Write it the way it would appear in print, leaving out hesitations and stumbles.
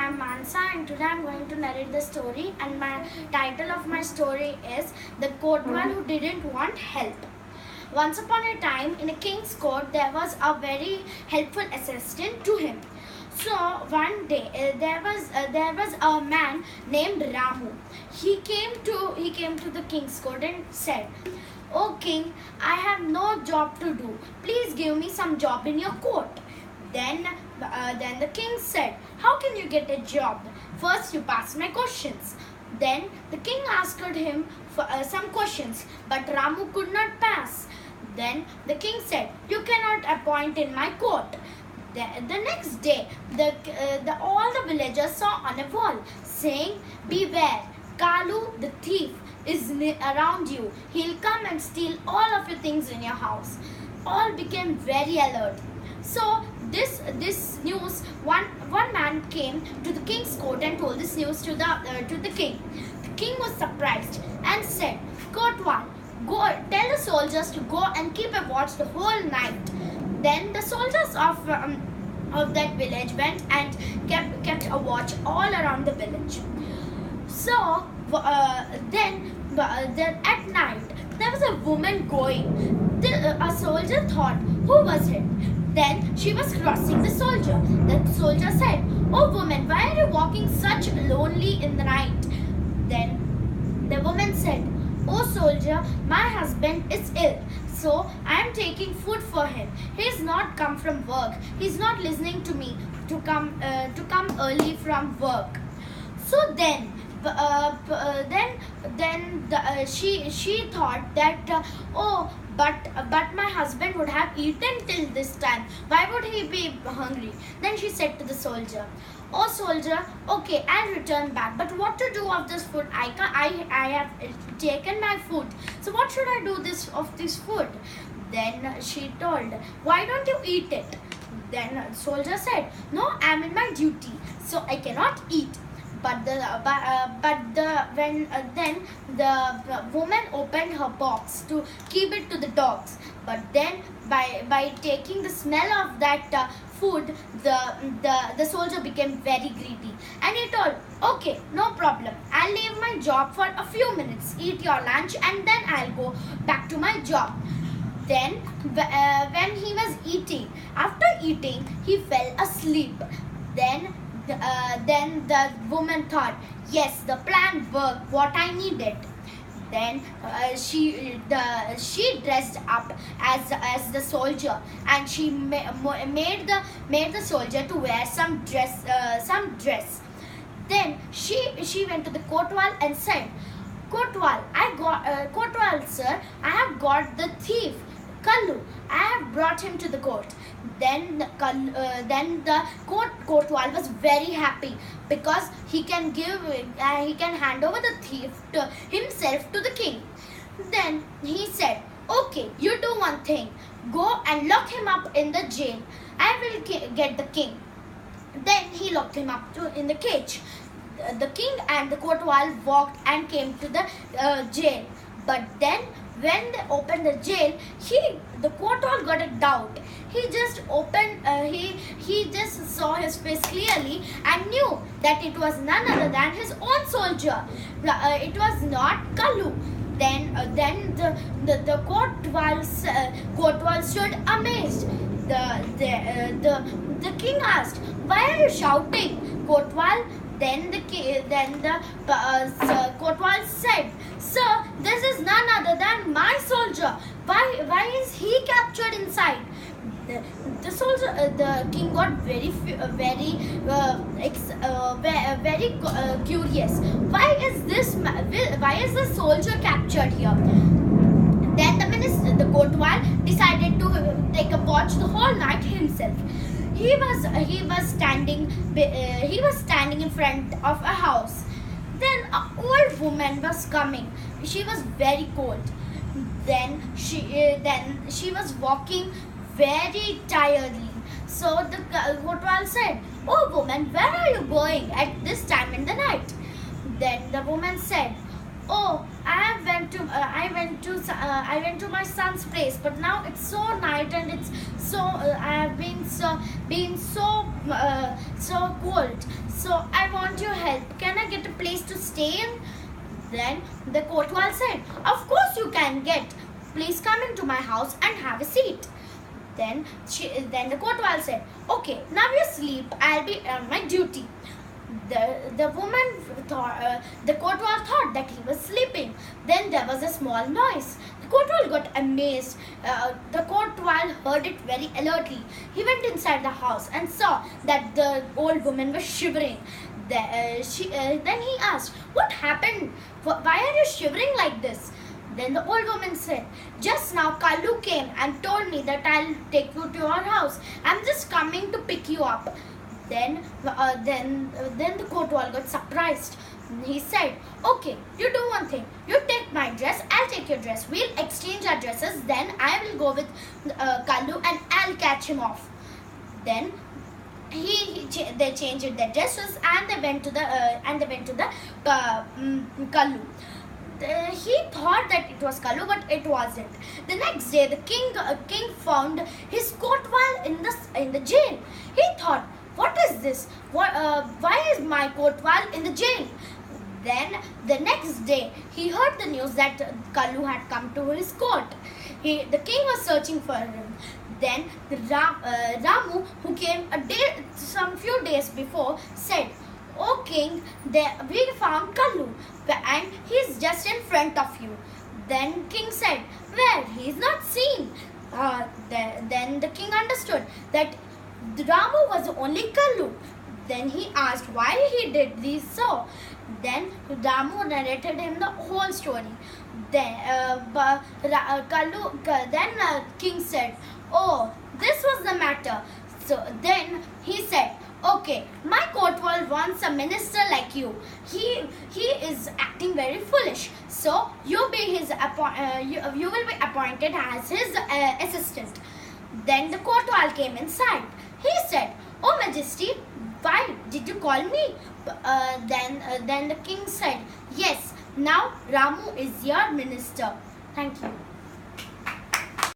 I am Manasa and today I am going to narrate the story, and my title of my story is The Courtwal Who Didn't Want Help. Once upon a time in a king's court there was a very helpful assistant to him. So one day there was a man named Ramu. He came to the king's court and said, "O king, I have no job to do. Please give me some job in your court." Then the king said, "How can you get a job? First you pass my questions." Then the king asked him for some questions, but Ramu could not pass. Then the king said, "You cannot appoint in my court." The next day, all the villagers saw on a wall saying, "Beware, Kalu the thief is around you. He'll come and steal all of your things in your house." All became very alert. So this news, one man came to the king's court and told this news to the king. The king was surprised and said, "Courtwal, go tell the soldiers to go and keep a watch the whole night." Then the soldiers of that village went and kept a watch all around the village. So then at night there was a woman going. A soldier thought, "Who was it?" Then she was crossing the soldier. The soldier said, "Oh woman, why are you walking such lonely in the night?" Then the woman said, "Oh soldier, my husband is ill, so I am taking food for him. He is not come from work. He is not listening to me to come early from work." So she thought that but my husband would have eaten till this time. Why would he be hungry? Then she said to the soldier, "Oh soldier, okay, I'll return back. But what to do of this food? I have taken my food. So what should I do of this food?" Then she told, "Why don't you eat it?" Then soldier said, "No, I'm in my duty, so I cannot eat." Then the woman opened her box to keep it to the dogs. But then by taking the smell of that food, the soldier became very greedy, and he told, "Okay, no problem. I'll leave my job for a few minutes, eat your lunch, and then I'll go back to my job." Then when he was eating, after eating, he fell asleep. Then the woman thought, "Yes, the plan worked. What I needed." Then she dressed up as the soldier, and she made the soldier to wear some dress. Then she went to the Courtwal and said, "Courtwal sir, I have got the thief Kallu. I have brought him to the court." Then the Courtwal was very happy because he can hand over the thief himself to the king. Then he said, "Okay, you do one thing. Go and lock him up in the jail. I will get the king." Then he locked him up in the cage. The king and the Courtwal walked and came to the jail. But then when they opened the jail, the Courtwal got a doubt. He just saw his face clearly and knew that it was none other than his own soldier. It was not Kalu. Then the Courtwal stood amazed. The king asked, "Why are you shouting, Courtwal?" Then the Courtwal said, "Sir, this is none other than my soldier. Why is he captured inside?" The king got very curious. Why is this soldier captured here? Then the Courtwal decided to take a watch the whole night himself. He was standing in front of a house. Then an old woman was coming. She was very cold. Then she was walking very tiredly. So the Courtwal said, "Oh woman, where are you going at this time in the night?" Then the woman said, "Oh, I went to my son's place, but now it's so night and it's so I have been so so cold. So I want your help. Can I get a place to stay in? Then the Kotwal said, "Of course you can get. Please come into my house and have a seat." Then the Kotwal said, "Okay, now you sleep. I'll be on my duty." The woman thought, the Kotwal thought that he was sleeping. Then there was a small noise. The Kotwal got amazed. The Kotwal heard it very alertly. He went inside the house and saw that the old woman was shivering. Then he asked, "What happened? Why are you shivering like this?" Then the old woman said, "Just now Kallu came and told me that I'll take you to your house. I'm just coming to pick you up." Then the Kotwal got surprised. He said, "Okay, you do one thing. You take my dress, I'll take your dress. We'll exchange our dresses. Then I will go with Kallu and I'll catch him off." Then they changed their dresses and they went to the Kallu. He thought that it was Kallu, but it wasn't. The next day, the king found his Kotwal in the jail. He thought, "What is this? Why is my Kotwal in the jail?" Then the next day, he heard the news that Kallu had come to his court. The king was searching for him. Then Ramu, who came some few days before, said, "O king, we found Kallu and he's just in front of you." Then king said, "Where? He's not seen." Then the king understood that Ramu was only Kallu. Then he asked why he did this so. Then Ramu narrated him the whole story. Then king said, "Oh, this was the matter." So then he said, "Okay, my Kotwal wants a minister like you. He is acting very foolish. So you will be appointed as his assistant." Then the Kotwal came inside. He said, "Oh Majesty, why did you call me?" Then the king said, "Yes, now Ramu is your minister." Thank you.